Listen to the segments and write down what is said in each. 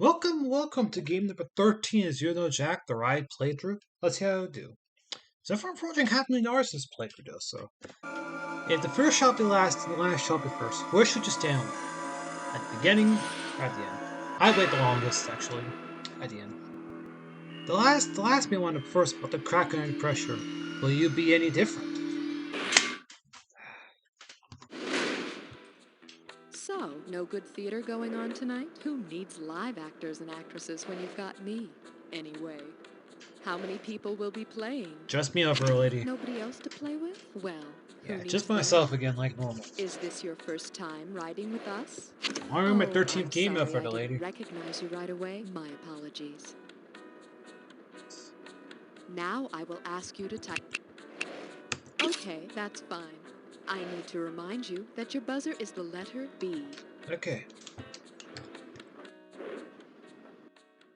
Welcome to game number 13 as you know Jack, the ride playthrough. Let's see how I do. So far I'm approaching $500,000 this playthrough though, so if the first shot be last and the last shot be first, where should you stand? At the beginning or at the end? I wait the longest actually. At the end. The last may want up first, but the crack under pressure. Will you be any different? So, no good theater going on tonight? Who needs live actors and actresses when you've got me? Anyway, how many people will be playing? Just me over, lady. Nobody else to play with? Well, who Yeah, needs just them? myself again like normal. Is this your first time riding with us? I'm my Oh, 13th I'm game sorry, for the I lady. didn't recognize you right away. My apologies. Now I will ask you to type. Okay, that's fine. I need to remind you that your buzzer is the letter B. Okay.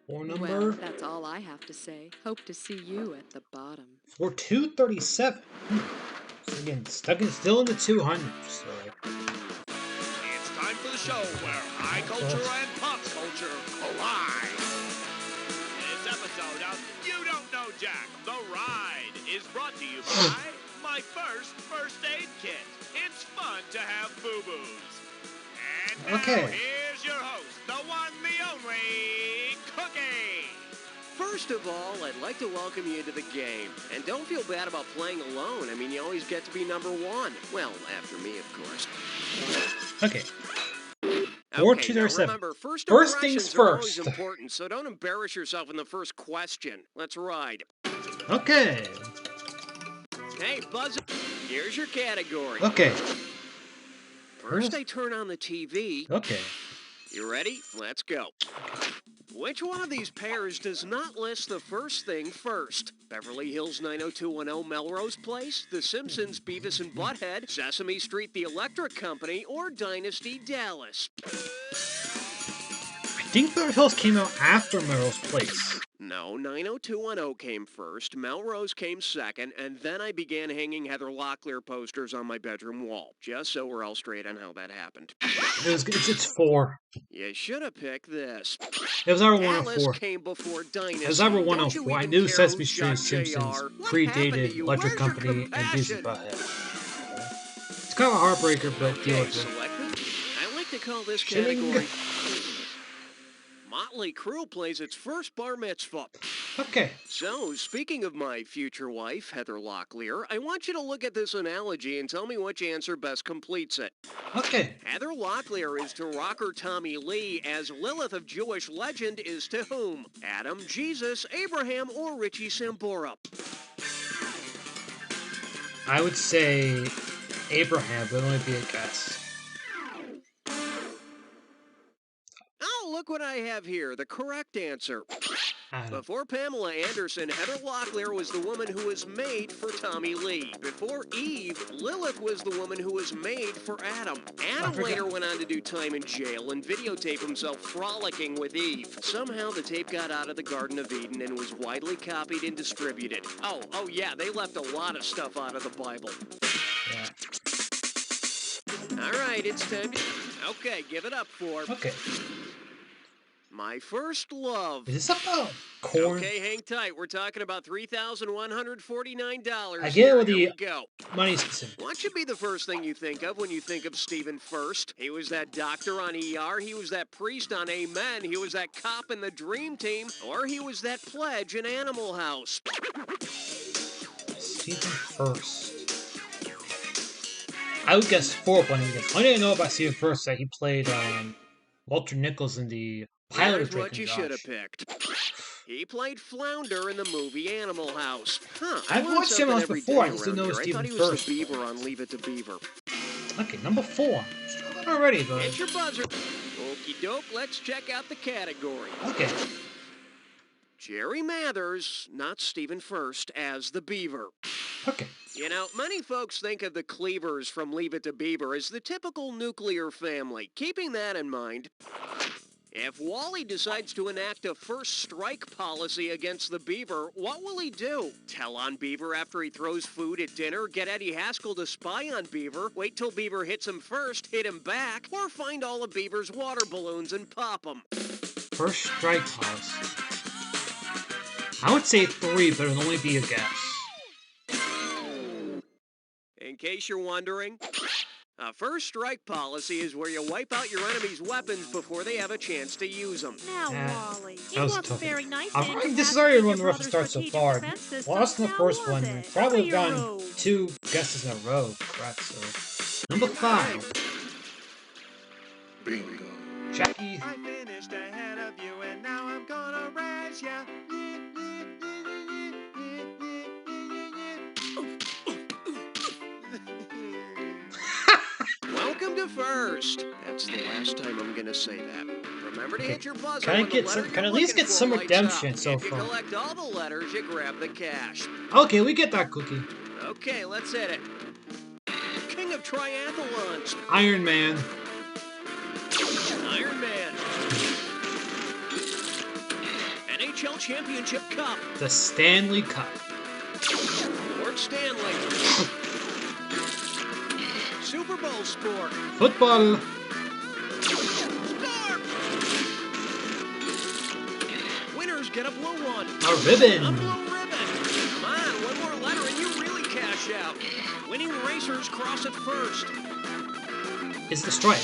Or Well, number that's all I have to say. Hope to see you at the bottom. for 237. So again, still in the 200s. So It's time for the show where high culture and pop culture collide. This episode of You Don't Know Jack, The Ride, is brought to you by My First Aid Kit. It's fun to have boo-boos. And now, here's your host, the one, the only, Cookie. First of all, I'd like to welcome you to the game. And don't feel bad about playing alone. I mean, you always get to be number one. Well, after me, of course. okay. Okay, now remember, first things impressions are always first. important, so don't embarrass yourself in the first question. Let's ride. Okay. Hey, Buzz, here's your category. Okay. First, I turn on the TV. Okay. You ready? Let's go. Which one of these pairs does not list the first thing first? Beverly Hills 90210 Melrose Place, The Simpsons Beavis and Butthead, Sesame Street The Electric Company, or Dynasty Dallas? I think Beverly Hills came out after Melrose Place. No, 90210 came first, Melrose came second, and then I began hanging Heather Locklear posters on my bedroom wall. Just so we're all straight on how that happened. It's 4. You should have picked this. It was ever Dallas 104. came before Dynasty. It was ever Don't 104. you I even knew care Sesame who Street shot Simpsons JR? What happened to predated you? Electric Where's your Company and Beavis and compassion? Butthead. It's kind of a heartbreaker, but deal Okay, with it. selected. I like to call this Shilling. category Motley Crue plays its first bar mitzvah. Okay. So, speaking of my future wife, Heather Locklear, I want you to look at this analogy and tell me which answer best completes it. Okay. Heather Locklear is to rocker Tommy Lee as Lilith of Jewish legend is to whom? Adam, Jesus, Abraham, or Richie Sambora? I would say Abraham, but it would only be a guess. Oh, look what I have here. The correct answer. Before Pamela Anderson, Heather Locklear was the woman who was made for Tommy Lee. Before Eve, Lilith was the woman who was made for Adam. Adam later went on to do time in jail and videotape himself frolicking with Eve. Somehow the tape got out of the Garden of Eden and was widely copied and distributed. Oh yeah, they left a lot of stuff out of the Bible. Yeah. All right, it's time to... Okay, give it up for... Okay. My First Love. Is this about corn? Okay, hang tight. We're talking about $3,149. I get it with Here the we go. money specific. What should be the first thing you think of when you think of Stephen First? He was that doctor on ER, he was that priest on Amen, he was that cop in the Dream Team, or he was that pledge in Animal House. Stephen First. I would guess 4, but I didn't know about Stephen First that he played Walter Nichols in the pilot Here's of Drake what and you Josh. should have picked. He played Flounder in the movie Animal House. I've watched Animal House before, I just didn't know it was I Stephen thought he was First. the Beaver on Leave It to Beaver. Okay, number 4. Struggling already, though. Hit your buzzer. Okie doke, let's check out the category. Okay. Jerry Mathers, not Stephen First, as the Beaver. Okay. You know, many folks think of the Cleavers from Leave It to Beaver as the typical nuclear family. Keeping that in mind, if Wally decides to enact a first strike policy against the Beaver, what will he do? Tell on Beaver after he throws food at dinner? Get Eddie Haskell to spy on Beaver? Wait till Beaver hits him first, hit him back? Or find all of Beaver's water balloons and pop them? First strike policy. I would say 3, but it'll only be a guess. In case you're wondering, a first strike policy is where you wipe out your enemy's weapons before they have a chance to use them. Now, That- Wally, that it was wasn't tough. very nice. This is already when the rough starts so far. Lost in the first one. We probably have gotten 2 guesses in a row, correct? So, number 5. Bingo. Jackie. I finished ahead of you, and now I'm gonna raise ya. Welcome to first. That's the last time I'm gonna say that. Remember to hit your buzzer. Can I when the get some? letter Can I you're at least looking get for some lights redemption up. so If you far? collect all the letters, you grab the cash. Okay, we get that cookie. Okay, let's hit it. King of triathlons. Iron Man. Iron Man. NHL Championship Cup. The Stanley Cup. Lord Stanley. Super Bowl sport. Football. Star. Winners get a blue one. A A ribbon. blue ribbon. Come on, one more letter and you really cash out. Winning racers cross at first. Is the stripe.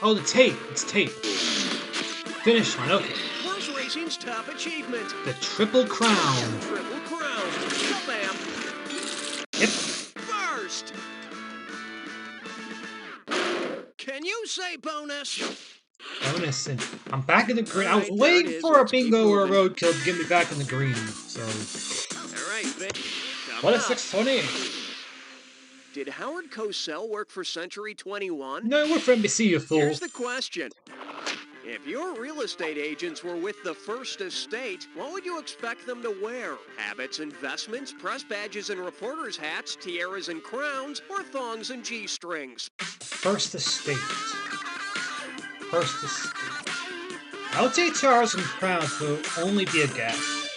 Oh, the tape. It's tape. Finish line. Okay. Horse racing's top achievement. The Triple Crown. Triple crown. Bam. Yep. First. Can you say bonus? Bonus. And I'm back in the green. I was Alright, there it waiting is. for a Let's keep bingo or a moving. roadkill to get me back in the green. So, All right, Vic. Come what a up. 628. Did Howard Cosell work for Century 21? No, we're from NBC, you fool. Here's the question. If your real estate agents were with the First Estate, what would you expect them to wear? Habits, investments, press badges and reporters' hats, tiaras and crowns, or thongs and G-strings? First Estate. First Estate. I would say tiaras and crowns, but it'll only be a guess.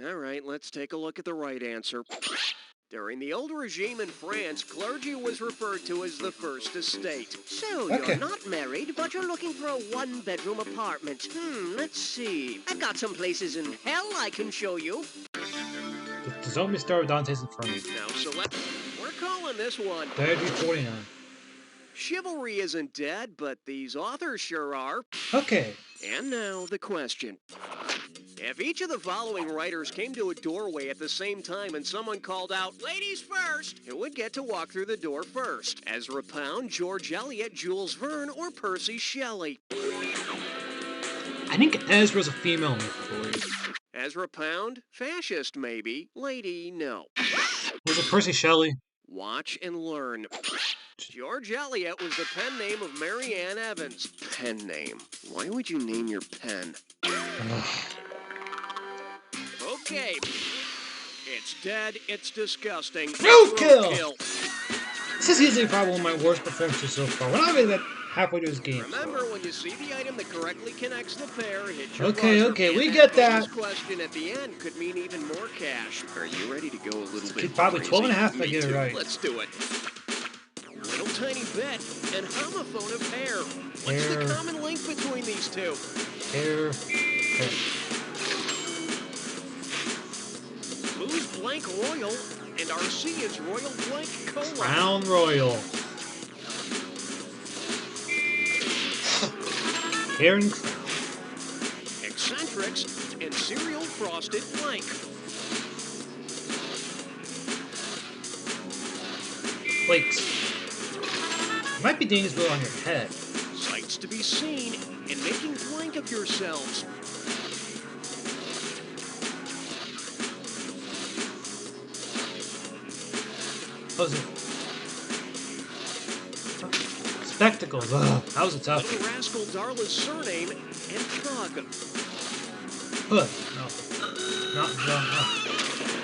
All right, let's take a look at the right answer. During the old regime in France, clergy was referred to as the First Estate. So, Okay. you're not married, but you're looking for a one-bedroom apartment. Let's see. I've got some places in hell I can show you. The zombie star of Dante's Inferno. Now, select. We're calling this one. 3049. Chivalry isn't dead, but these authors sure are. Okay. And now, the question. If each of the following writers came to a doorway at the same time and someone called out, "Ladies first," who would get to walk through the door first? Ezra Pound, George Eliot, Jules Verne, or Percy Shelley? I think Ezra's a female in the story. Ezra Pound? Fascist, maybe. Lady, no. Was it Percy Shelley? Watch and learn. George Eliot was the pen name of Mary Ann Evans. Pen name. Why would you name your pen? Ugh. Okay. It's dead, it's disgusting. Roadkill! This is easily probably one of my worst performances so far. We're not even that halfway through this game. Remember, when you see the item that correctly connects the pair, hit your Okay, buzzer, okay, and we that get that. bonus question at the end could mean even more cash. Are you ready to go a little bit Probably crazy? 12 and a half if I Me get it too. right. Let's do it. Little tiny bit and homophone of hair. What's Hair. the common link between these two? Hair. Hair. Booze Blank Royal and RC is Royal Blank Cola. Crown Royal. Hair and crown. Eccentrics and Cereal Frosted Blank. Flakes. Might be dangerous on your head. Sights to be seen and making blank of yourselves. What was it? Spectacles. Ugh, that was a tough Little one. Rascal Darla's surname and Thug. Hood. No. Not John.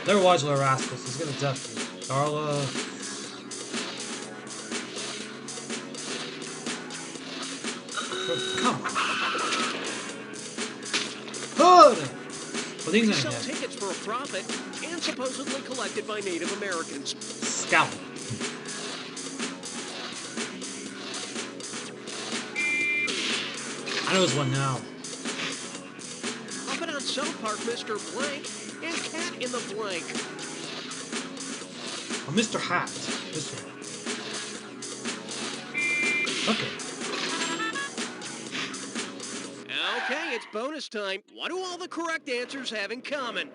No. Never watched Little Rascals. He's gonna definitely. Darla. Come on. Hood! Well, things They in sell here. tickets for a profit and supposedly collected by Native Americans. Scout. I know it's one now. Up and on South Park, Mr. Blank and Cat in the Blank. Oh, Mr. Hat. This one. Okay. Okay, it's bonus time. What do all the correct answers have in common?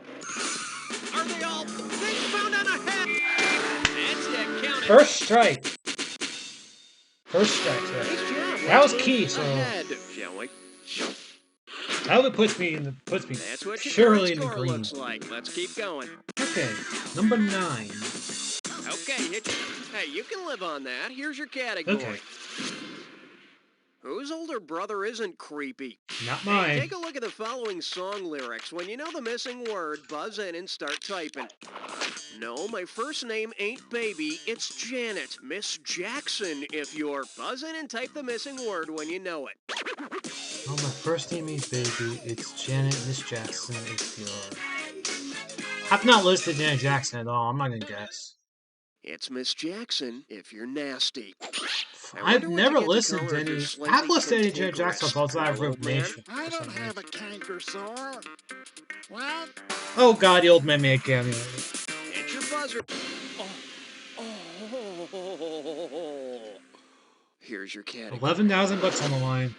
Are they all things found on a hat? That's it, count it. First strike. First strike. So Nice job. that was Let's key. move So ahead, shall we? that would puts me That's what your surely in current the score green. looks like. Let's keep going. Okay, number 9. Okay, hey, you can live on that. Here's your category. Okay, Whose older brother isn't creepy? not Hey, mine. take a look at the following song lyrics. When you know the missing word, buzz in and start typing. No, my first name ain't Baby, it's Janet. Miss Jackson, if you're. Buzz in and type the missing word when you know it. Oh, my first name is Baby. It's Janet Miss Jackson. If you're. I've not listed Janet Jackson at all. I'm not gonna guess. It's Miss Jackson, if you're nasty. I've never listened to any. I've listened to any Janet Jackson songs outside of Road Nation. I don't have a canker sore. What? Oh God, the old man made a cameo. Hit your buzzer. Oh. Here's your category. $11,000 on the line.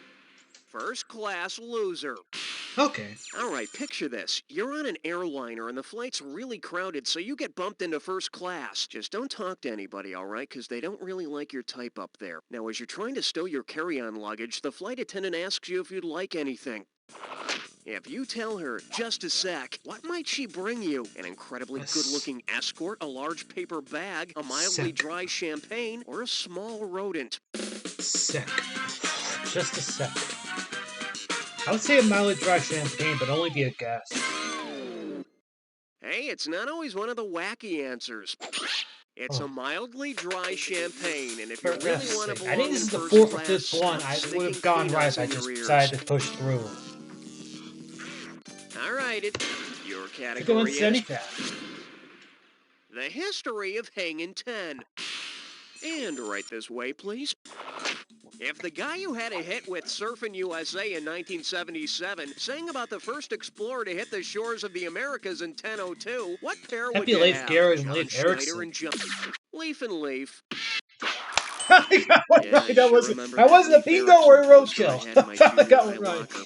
First class loser. Okay. All right, picture this. You're on an airliner and the flight's really crowded, so you get bumped into first class. Just don't talk to anybody, all right? Because they don't really like your type up there. Now, as you're trying to stow your carry-on luggage, the flight attendant asks you if you'd like anything. If you tell her, just a sec, what might she bring you? An incredibly good-looking escort, a large paper bag, a mildly dry champagne, or a small rodent? Sec. Just a sec. I would say a mildly dry champagne, but only be a guess. Hey, it's not always one of the wacky answers. It's a mildly dry champagne, and if you really want to belong I think this is the in fourth or first fifth one. class, I would have sticking gone right peanuts if I in just your ears. decided to push through. All right, your I category don't is say that. the history of Hangin' 10. And right this way, please. If the guy you had a hit with Surfing USA in 1977 sang about the first explorer to hit the shores of the Americas in 1002, what pair would Happy you Leif have? Garrett and John Leif Schneider Erikson. and John Leif and Leif. I got one Yeah, right. I That sure wasn't. remember That that wasn't a Leif bingo Erikson or a poster I roadkill. had in my I junior got high one right. locker.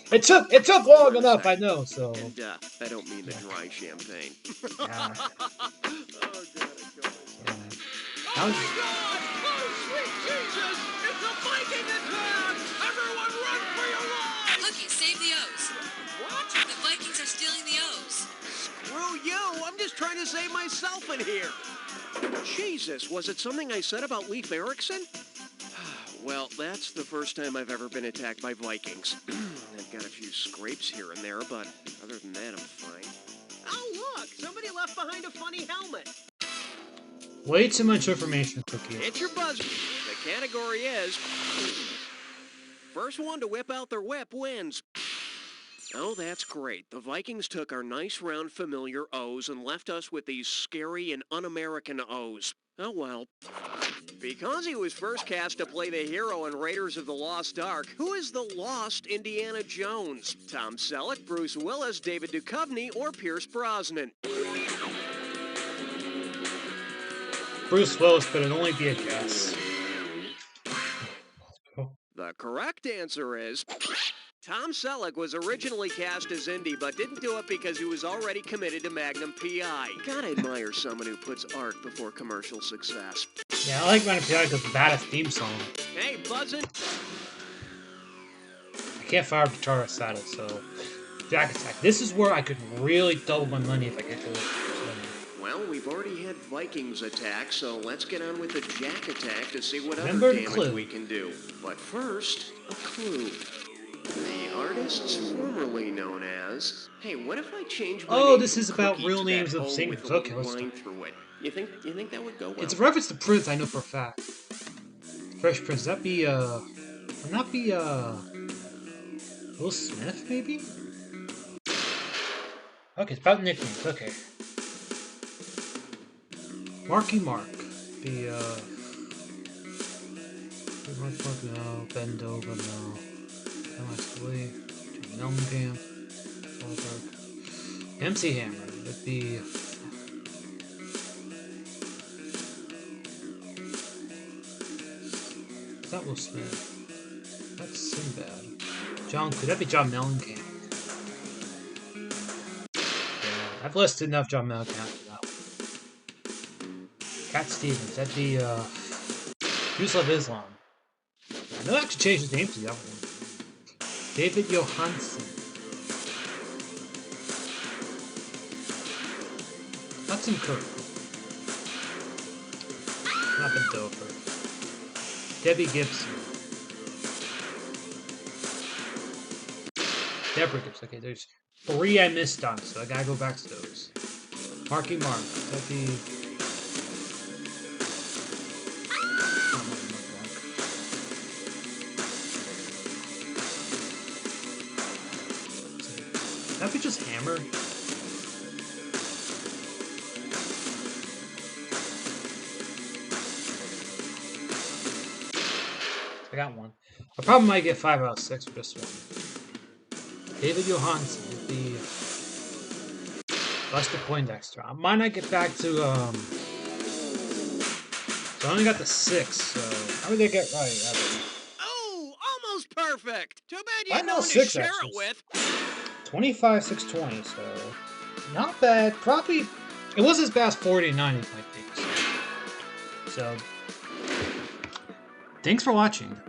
It took long enough. I know. So. And I don't mean the dry champagne. Yeah. Oh, God, That was, Oh, sweet Jesus! It's a Viking attack! Everyone run for your lives! Lucky, save the O's. What? The Vikings are stealing the O's. Screw you! I'm just trying to save myself in here. Jesus, was it something I said about Leif Erikson? Well, that's the first time I've ever been attacked by Vikings. I've got a few scrapes here and there, but other than that, I'm fine. Oh, look! Somebody left behind a funny helmet. way too much information, Cookie. It's your buzzer. The category is... First one to whip out their whip wins. Oh, that's great. The Vikings took our nice, round, familiar O's and left us with these scary and un-American O's. Oh, well. Because he was first cast to play the hero in Raiders of the Lost Ark, who is the lost Indiana Jones? Tom Selleck, Bruce Willis, David Duchovny, or Pierce Brosnan? Bruce Willis, but it'd only be a guess. The correct answer is... Tom Selleck was originally cast as Indy, but didn't do it because he was already committed to Magnum P.I. Gotta admire someone who puts art before commercial success. Yeah, I like Magnum P.I. because the baddest theme song. Hey, buzzin'. I can't fire a guitarist at it, so... Jack Attack. This is where I could really double my money if I get to it. Well, we've already had Vikings attack, so let's get on with the Jack Attack to see what Remember other the damage clue. we can do. But first, a clue. The artists formerly known as... Hey, what if I change my name this from is about Cookie real to names that of O singers. with a Okay, little let's line through it? You think that would go well? It's a reference to Prince, I know for a fact. Fresh Prince. That'd be, would not be, Will Smith, maybe? Okay, it's about nicknames. Okay. Marky Mark. The, no. Bend over, no. Thomas Lee, John Mellencamp, MC Hammer. That'd be. Is that Will Smith? That's Sinbad. Could that be John Mellencamp? Yeah, I've listed enough John Mellencamp for that one. Cat Stevens. That'd be Yusuf Islam. I know I have to change his name to the other one. David Johansen. Hudson Kirk. Not the Dover. Debbie Gibson. Deborah Gibson. Okay, there's 3 I missed on, so I gotta go back to those. Marky Mark. That'd be. That'd be just Hammer. I got one. I probably might get 5 out of 6 for this one. David Johansen would be Buster Poindexter. I might not get back to so I only got the 6, so how would they get right? Oh, almost perfect. Too bad you I had know no one to 6 share actually. it with. 25, 620, so not bad. Probably it was as bad as 40 and 90 might be. So thanks for watching.